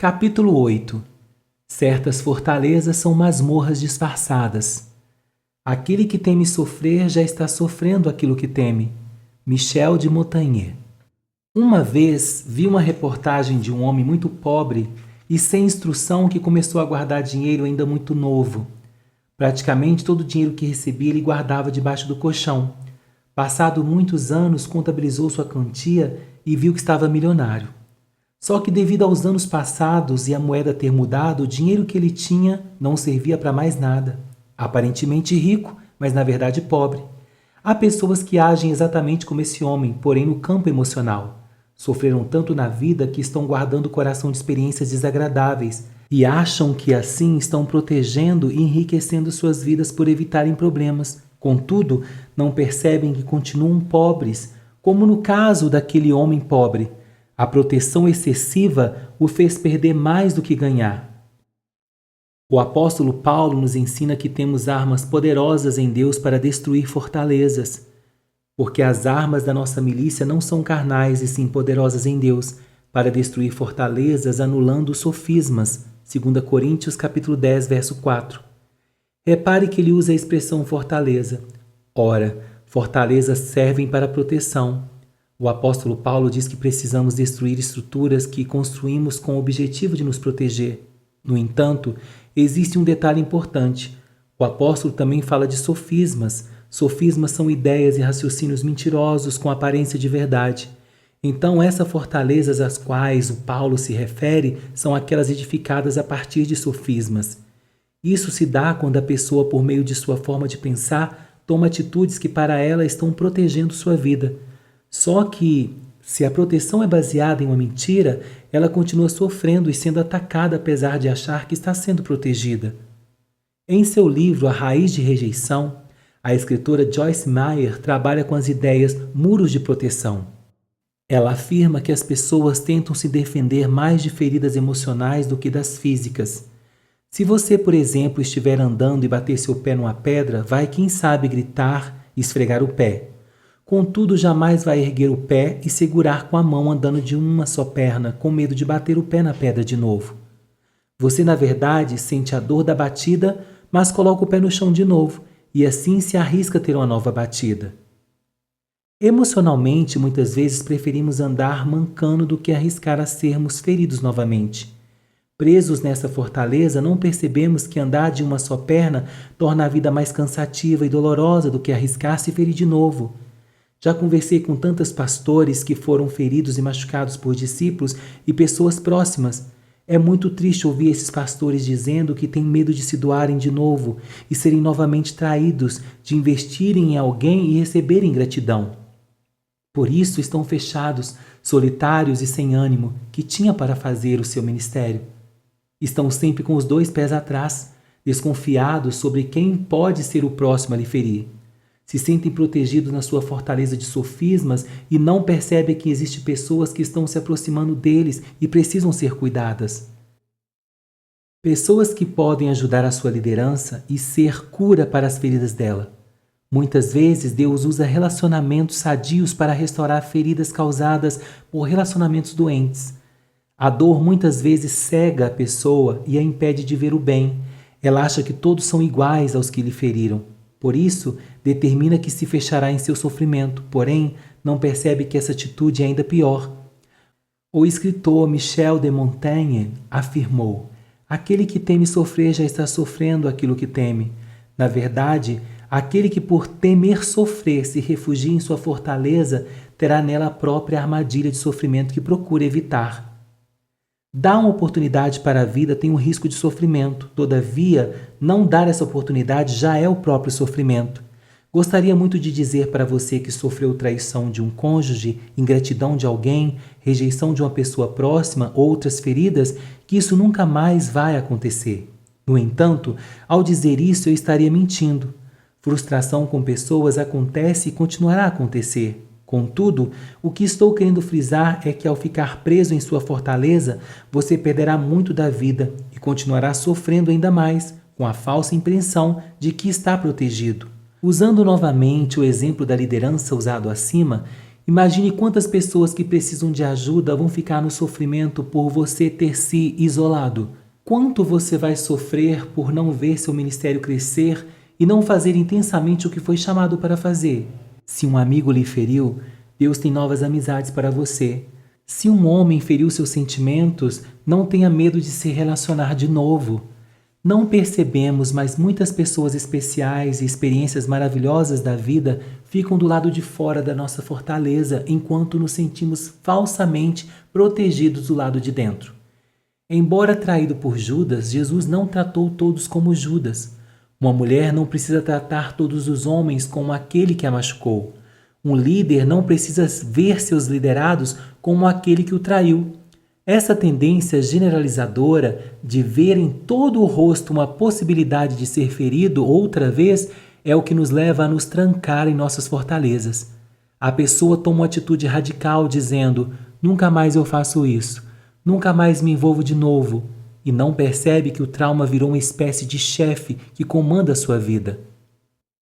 Capítulo 8. Certas fortalezas são masmorras disfarçadas. Aquele que teme sofrer já está sofrendo aquilo que teme. Michel de Montaigne. Uma vez vi uma reportagem de um homem muito pobre e sem instrução que começou a guardar dinheiro ainda muito novo. Praticamente todo o dinheiro que recebia ele guardava debaixo do colchão. Passado muitos anos, contabilizou sua quantia e viu que estava milionário. Só que devido aos anos passados e a moeda ter mudado, o dinheiro que ele tinha não servia para mais nada. Aparentemente rico, mas na verdade pobre. Há pessoas que agem exatamente como esse homem, porém no campo emocional. Sofreram tanto na vida que estão guardando o coração de experiências desagradáveis e acham que assim estão protegendo e enriquecendo suas vidas por evitarem problemas. Contudo, não percebem que continuam pobres, como no caso daquele homem pobre. A proteção excessiva o fez perder mais do que ganhar. O apóstolo Paulo nos ensina que temos armas poderosas em Deus para destruir fortalezas, porque as armas da nossa milícia não são carnais e sim poderosas em Deus, para destruir fortalezas anulando os sofismas, 2 Coríntios capítulo 10, verso 4. Repare que ele usa a expressão fortaleza. Ora, fortalezas servem para proteção. O apóstolo Paulo diz que precisamos destruir estruturas que construímos com o objetivo de nos proteger. No entanto, existe um detalhe importante. O apóstolo também fala de sofismas. Sofismas são ideias e raciocínios mentirosos com aparência de verdade. Então, essas fortalezas às quais o Paulo se refere são aquelas edificadas a partir de sofismas. Isso se dá quando a pessoa, por meio de sua forma de pensar, toma atitudes que para ela estão protegendo sua vida. Só que, se a proteção é baseada em uma mentira, ela continua sofrendo e sendo atacada apesar de achar que está sendo protegida. Em seu livro A Raiz de Rejeição, a escritora Joyce Meyer trabalha com as ideias muros de proteção. Ela afirma que as pessoas tentam se defender mais de feridas emocionais do que das físicas. Se você, por exemplo, estiver andando e bater seu pé numa pedra, vai, quem sabe, gritar e esfregar o pé. Contudo, jamais vai erguer o pé e segurar com a mão andando de uma só perna, com medo de bater o pé na pedra de novo. Você, na verdade, sente a dor da batida, mas coloca o pé no chão de novo, e assim se arrisca a ter uma nova batida. Emocionalmente, muitas vezes preferimos andar mancando do que arriscar a sermos feridos novamente. Presos nessa fortaleza, não percebemos que andar de uma só perna torna a vida mais cansativa e dolorosa do que arriscar se ferir de novo. Já conversei com tantos pastores que foram feridos e machucados por discípulos e pessoas próximas. É muito triste ouvir esses pastores dizendo que têm medo de se doarem de novo e serem novamente traídos, de investirem em alguém e receberem gratidão. Por isso estão fechados, solitários e sem ânimo, que tinha para fazer o seu ministério. Estão sempre com os dois pés atrás, desconfiados sobre quem pode ser o próximo a lhe ferir. Se sentem protegidos na sua fortaleza de sofismas e não percebem que existem pessoas que estão se aproximando deles e precisam ser cuidadas. Pessoas que podem ajudar a sua liderança e ser cura para as feridas dela. Muitas vezes Deus usa relacionamentos sadios para restaurar feridas causadas por relacionamentos doentes. A dor muitas vezes cega a pessoa e a impede de ver o bem. Ela acha que todos são iguais aos que lhe feriram. Por isso, determina que se fechará em seu sofrimento, porém, não percebe que essa atitude é ainda pior. O escritor Michel de Montaigne afirmou: aquele que teme sofrer já está sofrendo aquilo que teme. Na verdade, aquele que por temer sofrer se refugia em sua fortaleza terá nela a própria armadilha de sofrimento que procura evitar. Dar uma oportunidade para a vida tem um risco de sofrimento. Todavia, não dar essa oportunidade já é o próprio sofrimento. Gostaria muito de dizer para você que sofreu traição de um cônjuge, ingratidão de alguém, rejeição de uma pessoa próxima, outras feridas, que isso nunca mais vai acontecer. No entanto, ao dizer isso, eu estaria mentindo. Frustração com pessoas acontece e continuará a acontecer. Contudo, o que estou querendo frisar é que ao ficar preso em sua fortaleza, você perderá muito da vida e continuará sofrendo ainda mais, com a falsa impressão de que está protegido. Usando novamente o exemplo da liderança usado acima, Imagine quantas pessoas que precisam de ajuda vão ficar no sofrimento por você ter se isolado. Quanto você vai sofrer por não ver seu ministério crescer e não fazer intensamente o que foi chamado para fazer? Se um amigo lhe feriu, Deus tem novas amizades para você. Se um homem feriu seus sentimentos, não tenha medo de se relacionar de novo. Não percebemos, mas muitas pessoas especiais e experiências maravilhosas da vida ficam do lado de fora da nossa fortaleza, enquanto nos sentimos falsamente protegidos do lado de dentro. Embora traído por Judas, Jesus não tratou todos como Judas. Uma mulher não precisa tratar todos os homens como aquele que a machucou. Um líder não precisa ver seus liderados como aquele que o traiu. Essa tendência generalizadora de ver em todo o rosto uma possibilidade de ser ferido outra vez é o que nos leva a nos trancar em nossas fortalezas. A pessoa toma uma atitude radical dizendo: nunca mais eu faço isso, nunca mais me envolvo de novo, e não percebe que o trauma virou uma espécie de chefe que comanda a sua vida.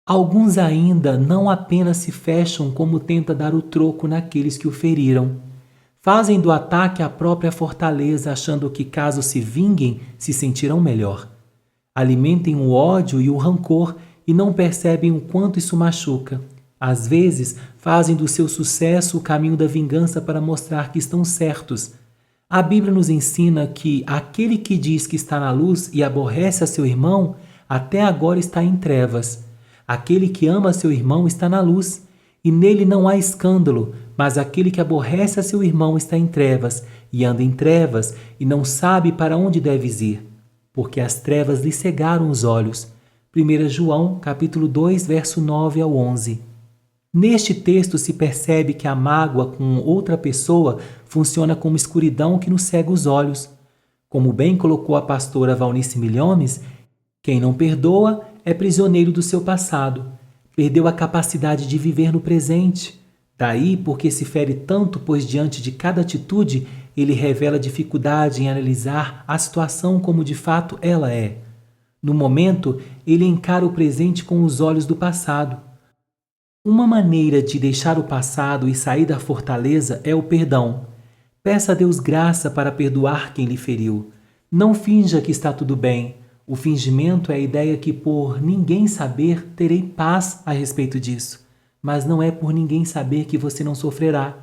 Alguns ainda não apenas se fecham, como tenta dar o troco naqueles que o feriram. Fazem do ataque a própria fortaleza, achando que, caso se vinguem, se sentirão melhor. Alimentem o ódio e o rancor e não percebem o quanto isso machuca. Às vezes, fazem do seu sucesso o caminho da vingança para mostrar que estão certos. A Bíblia nos ensina que aquele que diz que está na luz e aborrece a seu irmão, até agora está em trevas. Aquele que ama seu irmão está na luz, e nele não há escândalo, mas aquele que aborrece a seu irmão está em trevas, e anda em trevas, e não sabe para onde deve ir, porque as trevas lhe cegaram os olhos. 1 João, capítulo 2, verso 9 ao 11. Neste texto se percebe que a mágoa com outra pessoa funciona como escuridão que nos cega os olhos. Como bem colocou a pastora Valnice Milhomes, quem não perdoa é prisioneiro do seu passado. Perdeu a capacidade de viver no presente. Daí porque se fere tanto, pois diante de cada atitude ele revela dificuldade em analisar a situação como de fato ela é. No momento, ele encara o presente com os olhos do passado. Uma maneira de deixar o passado e sair da fortaleza é o perdão. Peça a Deus graça para perdoar quem lhe feriu. Não finja que está tudo bem. O fingimento é a ideia que, por ninguém saber, terei paz a respeito disso. Mas não é por ninguém saber que você não sofrerá,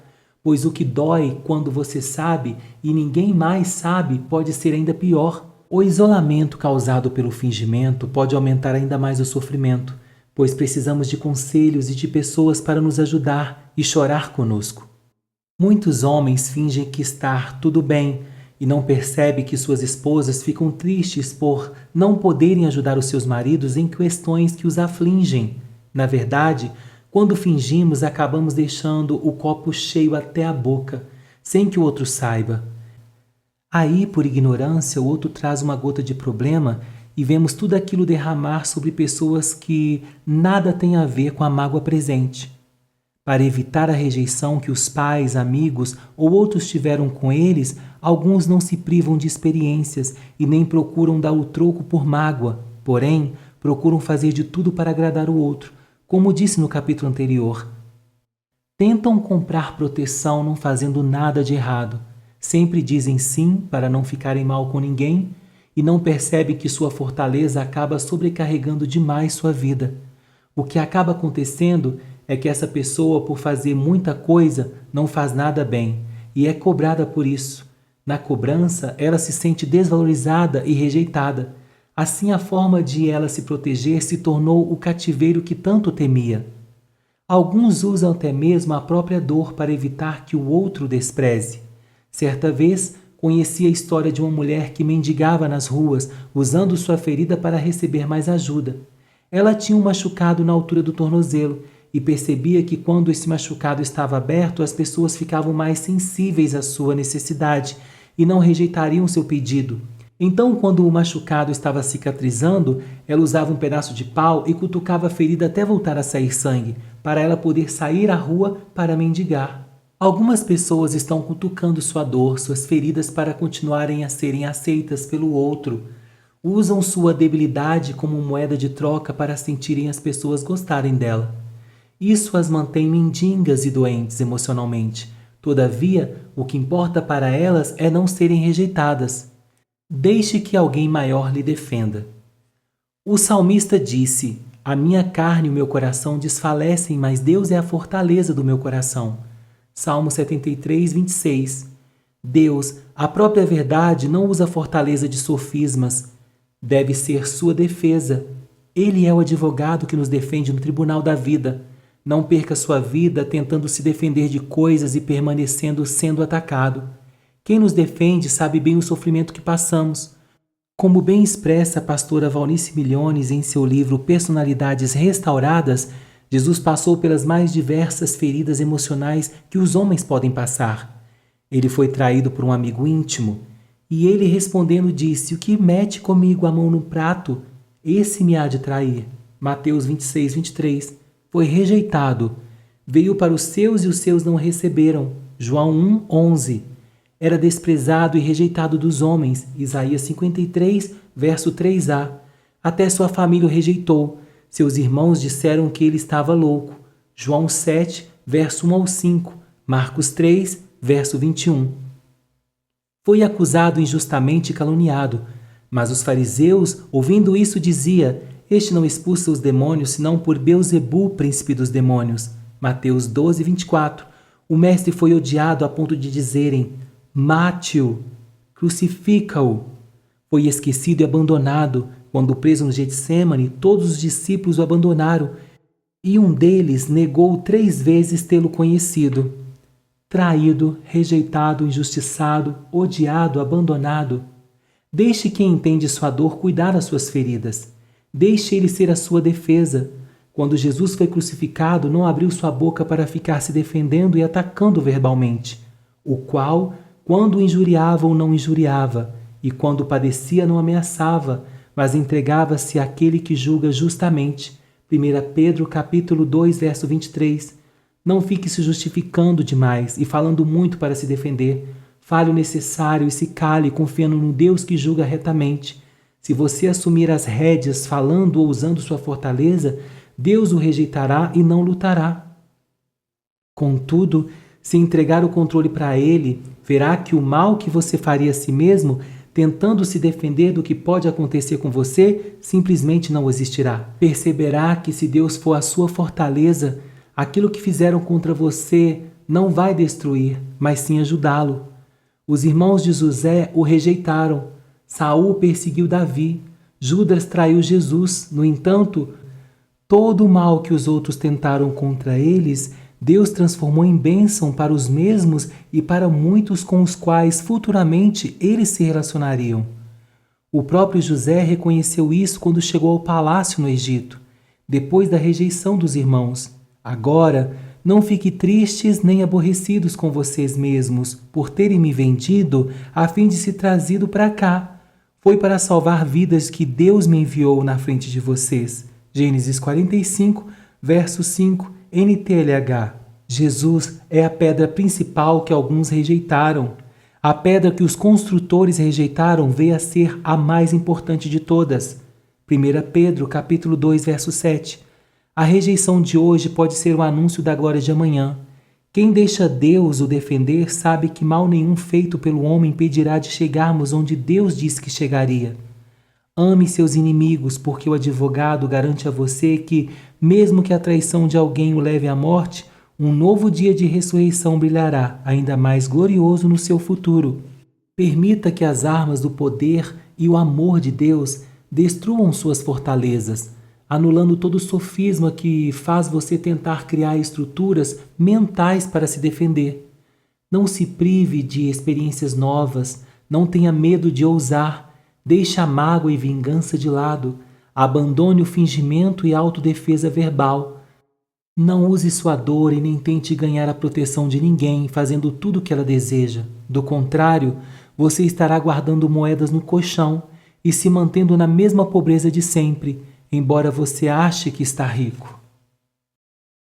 pois o que dói quando você sabe e ninguém mais sabe pode ser ainda pior. O isolamento causado pelo fingimento pode aumentar ainda mais o sofrimento, pois precisamos de conselhos e de pessoas para nos ajudar e chorar conosco. Muitos homens fingem que está tudo bem, e não percebe que suas esposas ficam tristes por não poderem ajudar os seus maridos em questões que os afligem. Na verdade, quando fingimos, acabamos deixando o copo cheio até a boca, sem que o outro saiba. Aí, por ignorância, o outro traz uma gota de problema e vemos tudo aquilo derramar sobre pessoas que nada têm a ver com a mágoa presente. Para evitar a rejeição que os pais, amigos ou outros tiveram com eles, alguns não se privam de experiências e nem procuram dar o troco por mágoa, porém, procuram fazer de tudo para agradar o outro, como disse no capítulo anterior. Tentam comprar proteção não fazendo nada de errado, sempre dizem sim para não ficarem mal com ninguém e não percebem que sua fortaleza acaba sobrecarregando demais sua vida. O que acaba acontecendo é que essa pessoa, por fazer muita coisa, não faz nada bem e é cobrada por isso. Na cobrança, ela se sente desvalorizada e rejeitada. Assim, a forma de ela se proteger se tornou o cativeiro que tanto temia. Alguns usam até mesmo a própria dor para evitar que o outro despreze. Certa vez, conheci a história de uma mulher que mendigava nas ruas, usando sua ferida para receber mais ajuda. Ela tinha um machucado na altura do tornozelo e percebia que quando esse machucado estava aberto, as pessoas ficavam mais sensíveis à sua necessidade e não rejeitariam seu pedido. Então, quando o machucado estava cicatrizando, ela usava um pedaço de pau e cutucava a ferida até voltar a sair sangue, para ela poder sair à rua para mendigar. Algumas pessoas estão cutucando sua dor, suas feridas para continuarem a serem aceitas pelo outro. Usam sua debilidade como moeda de troca para sentirem as pessoas gostarem dela. Isso as mantém mendigas e doentes emocionalmente. Todavia, o que importa para elas é não serem rejeitadas. Deixe que alguém maior lhe defenda. O salmista disse: a minha carne e o meu coração desfalecem, mas Deus é a fortaleza do meu coração. Salmo 73, 26. Deus, a própria verdade, não usa fortaleza de sofismas. Deve ser sua defesa. Ele é o advogado que nos defende no tribunal da vida. Não perca sua vida tentando se defender de coisas e permanecendo sendo atacado. Quem nos defende sabe bem o sofrimento que passamos. Como bem expressa a pastora Valnice Milhones em seu livro Personalidades Restauradas, Jesus passou pelas mais diversas feridas emocionais que os homens podem passar. Ele foi traído por um amigo íntimo, e ele respondendo disse: o que mete comigo a mão no prato, esse me há de trair. Mateus 26, 23. Foi rejeitado. Veio para os seus e os seus não o receberam. João 1, 11. Era desprezado e rejeitado dos homens. Isaías 53, verso 3a. Até sua família o rejeitou. Seus irmãos disseram que ele estava louco. João 7, verso 1 ao 5. Marcos 3, verso 21. Foi acusado injustamente e caluniado. Mas os fariseus, ouvindo isso, diziam: este não expulsa os demônios, senão por Beelzebul, príncipe dos demônios. Mateus 12, 24. O mestre foi odiado a ponto de dizerem: mate-o, crucifica-o. Foi esquecido e abandonado. Quando preso no Getsemane, todos os discípulos o abandonaram, e um deles negou 3 vezes tê-lo conhecido. Traído, rejeitado, injustiçado, odiado, abandonado. Deixe quem entende sua dor cuidar das suas feridas. Deixe ele ser a sua defesa. Quando Jesus foi crucificado, não abriu sua boca para ficar se defendendo e atacando verbalmente, o qual, quando o injuriavam, não injuriava, e quando padecia, não ameaçava, mas entregava-se àquele que julga justamente. 1 Pedro capítulo 2, verso 23. Não fique se justificando demais e falando muito para se defender. Fale o necessário e se cale, confiando no Deus que julga retamente. Se você assumir as rédeas falando ou usando sua fortaleza, Deus o rejeitará e não lutará. Contudo, se entregar o controle para ele, verá que o mal que você faria a si mesmo, tentando se defender do que pode acontecer com você, simplesmente não existirá. Perceberá que se Deus for a sua fortaleza, aquilo que fizeram contra você não vai destruir, mas sim ajudá-lo. Os irmãos de José o rejeitaram. Saul perseguiu Davi. Judas traiu Jesus. No entanto, todo o mal que os outros tentaram contra eles, Deus transformou em bênção para os mesmos e para muitos com os quais futuramente eles se relacionariam. O próprio José reconheceu isso quando chegou ao palácio no Egito, depois da rejeição dos irmãos. Agora, não fiquem tristes nem aborrecidos com vocês mesmos por terem me vendido a fim de se trazido para cá. Foi para salvar vidas que Deus me enviou na frente de vocês. Gênesis 45, verso 5, NTLH. Jesus é a pedra principal que alguns rejeitaram. A pedra que os construtores rejeitaram veio a ser a mais importante de todas. 1 Pedro, capítulo 2, verso 7. A rejeição de hoje pode ser o anúncio da glória de amanhã. Quem deixa Deus o defender sabe que mal nenhum feito pelo homem impedirá de chegarmos onde Deus disse que chegaria. Ame seus inimigos, porque o advogado garante a você que, mesmo que a traição de alguém o leve à morte, um novo dia de ressurreição brilhará, ainda mais glorioso no seu futuro. Permita que as armas do poder e o amor de Deus destruam suas fortalezas, anulando todo o sofisma que faz você tentar criar estruturas mentais para se defender. Não se prive de experiências novas, não tenha medo de ousar, deixe a mágoa e vingança de lado, abandone o fingimento e a autodefesa verbal. Não use sua dor e nem tente ganhar a proteção de ninguém fazendo tudo o que ela deseja. Do contrário, você estará guardando moedas no colchão e se mantendo na mesma pobreza de sempre, embora você ache que está rico.